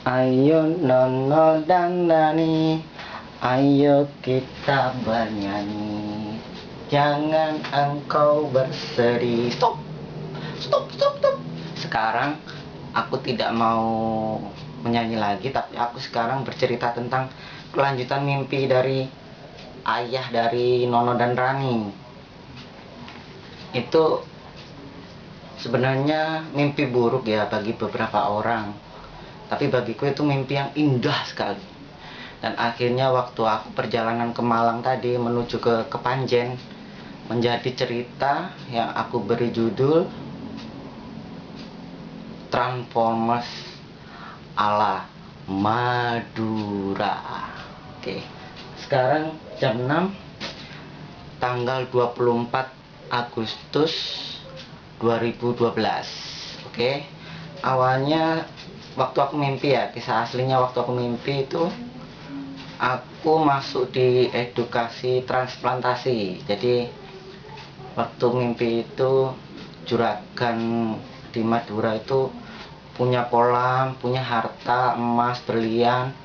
Ayo Nono dan Dani, ayo kita bernyanyi. Jangan engkau bersedih. Stop, stop, stop, stop. Sekarang aku tidak mau menyanyi lagi, tapi aku sekarang bercerita tentang kelanjutan mimpi dari ayah dari Nono dan Rani. Itu sebenarnya mimpi buruk ya bagi beberapa orang, tapi bagiku itu mimpi yang indah sekali. Dan akhirnya waktu aku perjalanan ke Malang tadi menuju ke Kepanjen, menjadi cerita yang aku beri judul Transformers ala Madura. Oke, sekarang jam 6, tanggal 24 Agustus 2012. Oke, awalnya waktu aku mimpi ya, kisah aslinya waktu aku mimpi itu aku masuk di edukasi transplantasi. Jadi waktu mimpi itu juragan di Madura itu punya kolam, punya harta emas, berlian,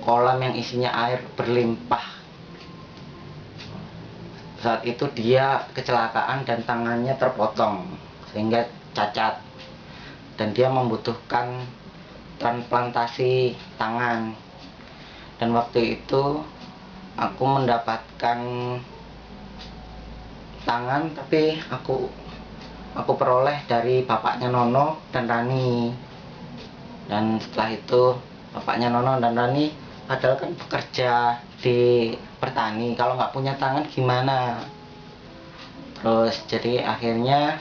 kolam yang isinya air berlimpah. Saat itu dia kecelakaan dan tangannya terpotong sehingga cacat, dan dia membutuhkan transplantasi tangan. Dan waktu itu aku mendapatkan tangan, tapi aku peroleh dari bapaknya Nono dan Rani. Dan setelah itu bapaknya Nono dan Rani padahal kan bekerja di pertani, kalau nggak punya tangan gimana. Terus jadi akhirnya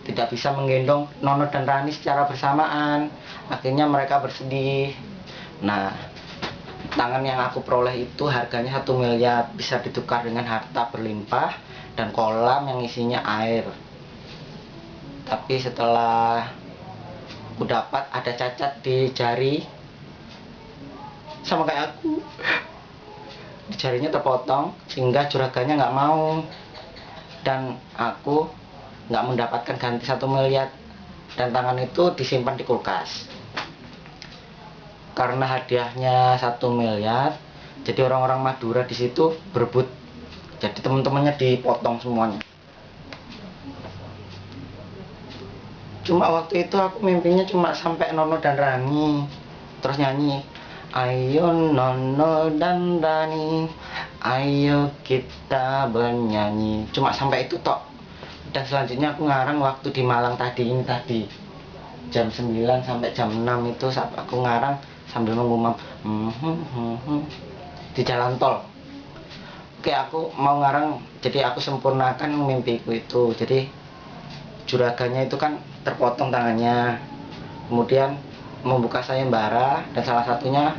tidak bisa menggendong Nono dan Rani secara bersamaan. Akhirnya mereka bersedih. Nah, tangan yang aku peroleh itu harganya 1 miliar, bisa ditukar dengan harta berlimpah dan kolam yang isinya air. Tapi setelah aku dapat ada cacat di jari, sama kayak aku, jarinya terpotong sehingga juragannya nggak mau, dan aku nggak mendapatkan ganti 1 miliar, dan tangan itu disimpan di kulkas. Karena hadiahnya 1 miliar, jadi orang-orang Madura di situ berebut, jadi teman-temannya dipotong semuanya. Cuma waktu itu aku mimpinya cuma sampai Nono dan Rani, terus nyanyi ayo Nono dan Rani, ayo kita bernyanyi. Cuma sampai itu tok. Dan selanjutnya aku ngarang waktu di Malang tadi jam 9 sampai jam 6 itu aku ngarang sambil mengumam di jalan tol. Oke, aku mau ngarang, jadi aku sempurnakan mimpiku itu. Jadi juragannya itu kan terpotong tangannya, kemudian membuka sayembara, dan salah satunya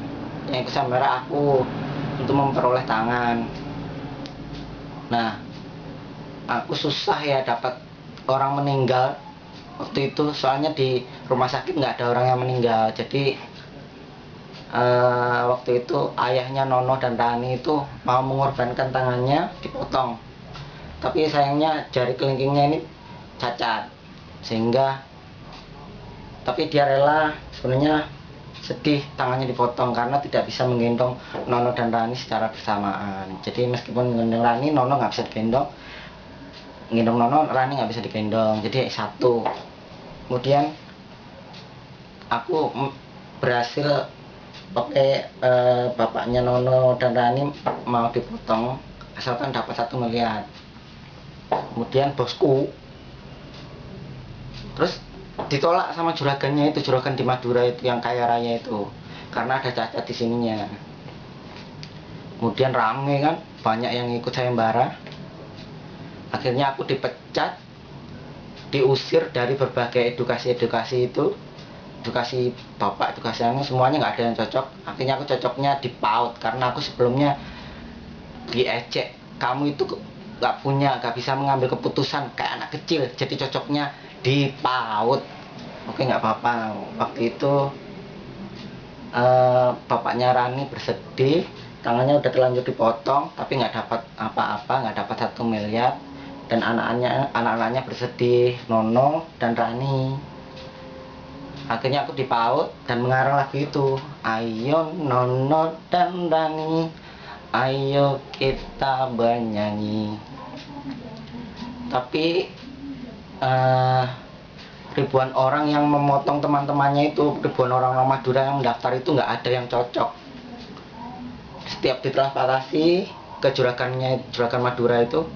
yang ikut sayembara aku untuk memperoleh tangan. Nah, aku susah ya dapat orang meninggal waktu itu, soalnya di rumah sakit nggak ada orang yang meninggal. Jadi waktu itu ayahnya Nono dan Rani itu mau mengorbankan tangannya dipotong, tapi sayangnya jari kelingkingnya ini cacat, sehingga tapi dia rela, sebenarnya sedih tangannya dipotong karena tidak bisa menggendong Nono dan Rani secara bersamaan. Jadi meskipun menggendong Rani, Nono nggak bisa digendong, gendong Nono, Rani nggak bisa digendong, jadi satu. Kemudian aku berhasil pakai bapaknya Nono dan Rani mau dipotong asalkan dapat 1 miliar. Kemudian bosku terus ditolak sama juragannya itu, juragan di Madura itu yang kaya raya itu, karena ada cacat di sininya. Kemudian rame kan, banyak yang ikut sayembara. Akhirnya aku dipecat, diusir dari berbagai edukasi itu, edukasi bapak, edukasi anu, semuanya nggak ada yang cocok. Akhirnya aku cocoknya di PAUD, karena aku sebelumnya diejek, kamu itu nggak bisa mengambil keputusan kayak anak kecil, jadi cocoknya di PAUD. Oke, nggak apa-apa. Waktu itu bapaknya Rani bersedih, tangannya udah terlanjur dipotong tapi nggak dapat apa-apa, nggak dapat 1 miliar. Dan anak-anaknya bersedih, Nono dan Rani. Akhirnya aku dipaut dan mengarang lagu itu. Ayo Nono dan Rani, ayo kita bernyanyi. Tapi ribuan orang yang memotong teman-temannya itu, ribuan orang Madura yang mendaftar itu nggak ada yang cocok. Setiap ditransportasi ke juragan Madura itu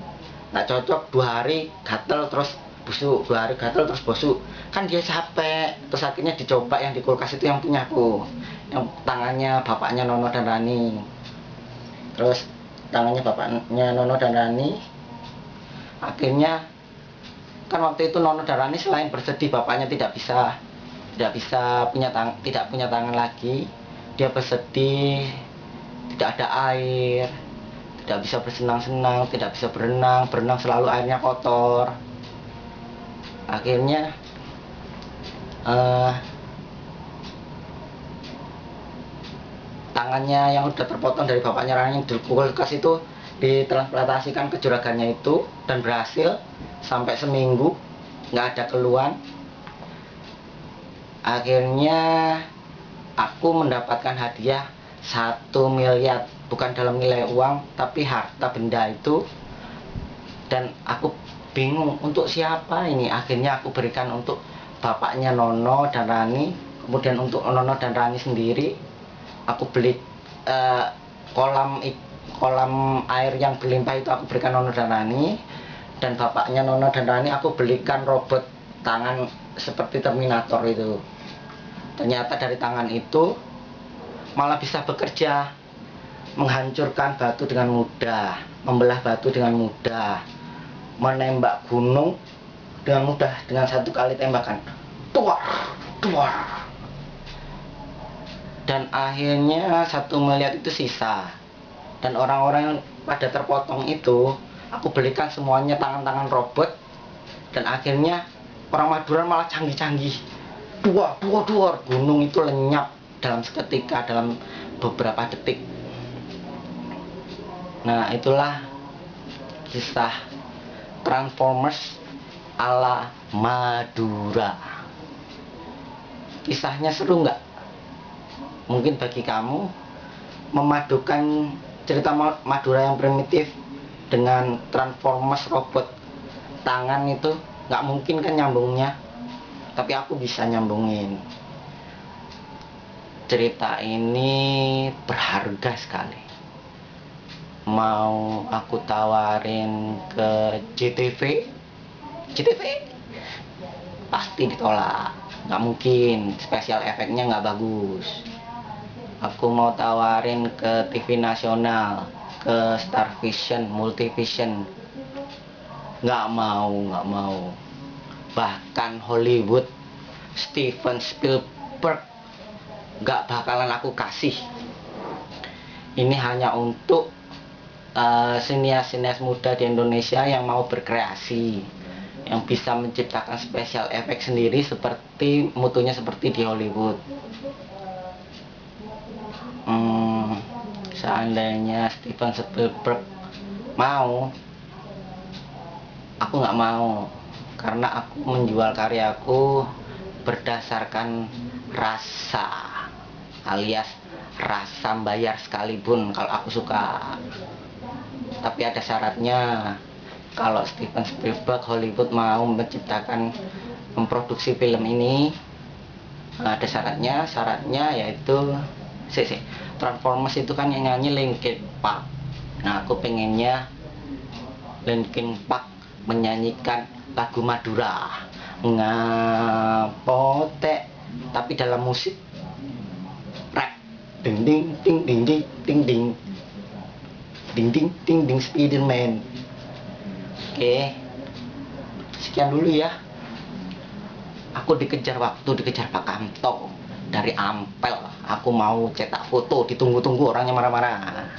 nggak cocok, 2 hari gatel terus busuk, 2 hari gatel terus busuk, kan dia capek. Terus akhirnya dicoba yang di kulkas itu yang punya aku, yang tangannya bapaknya Nono dan Rani. Terus tangannya bapaknya Nono dan Rani, akhirnya kan waktu itu Nono dan Rani selain bersedih bapaknya tidak punya tangan lagi, dia bersedih, tidak ada air, tidak bisa bersenang-senang, tidak bisa berenang selalu airnya kotor. Akhirnya tangannya yang udah terpotong dari bapaknya Rani di kulkas itu ditransplantasikan ke juragannya itu, dan berhasil sampai seminggu nggak ada keluhan. Akhirnya aku mendapatkan hadiah 1 miliar, bukan dalam nilai uang tapi harta benda itu, dan aku bingung untuk siapa ini. Akhirnya aku berikan untuk bapaknya Nono dan Rani. Kemudian untuk Nono dan Rani sendiri aku beli kolam air yang berlimpah itu aku berikan Nono dan Rani. Dan bapaknya Nono dan Rani aku belikan robot tangan seperti Terminator itu. Ternyata dari tangan itu malah bisa bekerja, menghancurkan batu dengan mudah, membelah batu dengan mudah, menembak gunung dengan mudah dengan 1 kali tembakan. Tuar, tuar. Dan akhirnya 1 miliar itu sisa. Dan orang-orang yang pada terpotong itu aku belikan semuanya tangan-tangan robot. Dan akhirnya orang Madura malah canggih-canggih. Duar, gunung itu lenyap dalam seketika, dalam beberapa detik. Nah, itulah kisah Transformers ala Madura. Kisahnya seru nggak? Mungkin bagi kamu memadukan cerita Madura yang primitif dengan Transformers robot tangan itu nggak mungkin kan nyambungnya, tapi aku bisa nyambungin. Cerita ini berharga sekali. Mau aku tawarin ke JTV pasti ditolak, nggak mungkin, spesial efeknya nggak bagus. Aku mau tawarin ke TV nasional, ke Starvision, Multivision, nggak mau. Bahkan Hollywood, Steven Spielberg, nggak bakalan aku kasih. Ini hanya untuk sinias-sinias muda di Indonesia yang mau berkreasi, yang bisa menciptakan special effect sendiri seperti mutunya seperti di Hollywood. Seandainya Steven Spielberg mau, aku nggak mau, karena aku menjual karyaku berdasarkan rasa, alias rasa bayar sekalipun kalau aku suka. Tapi ada syaratnya. Kalau Steven Spielberg, Hollywood mau memproduksi film ini, ada syaratnya yaitu Transformers itu kan yang nyanyi Linkin Park. Nah, aku pengennya Linkin Park menyanyikan lagu Madura, ngapotek, tapi dalam musik rap, ding ding ding ding ding ding ding ding ding ding ding Spiderman. Oke, sekian dulu ya. Aku dikejar waktu, dikejar Pak Kamto dari Ampel. Aku mau cetak foto, ditunggu-tunggu orangnya marah-marah.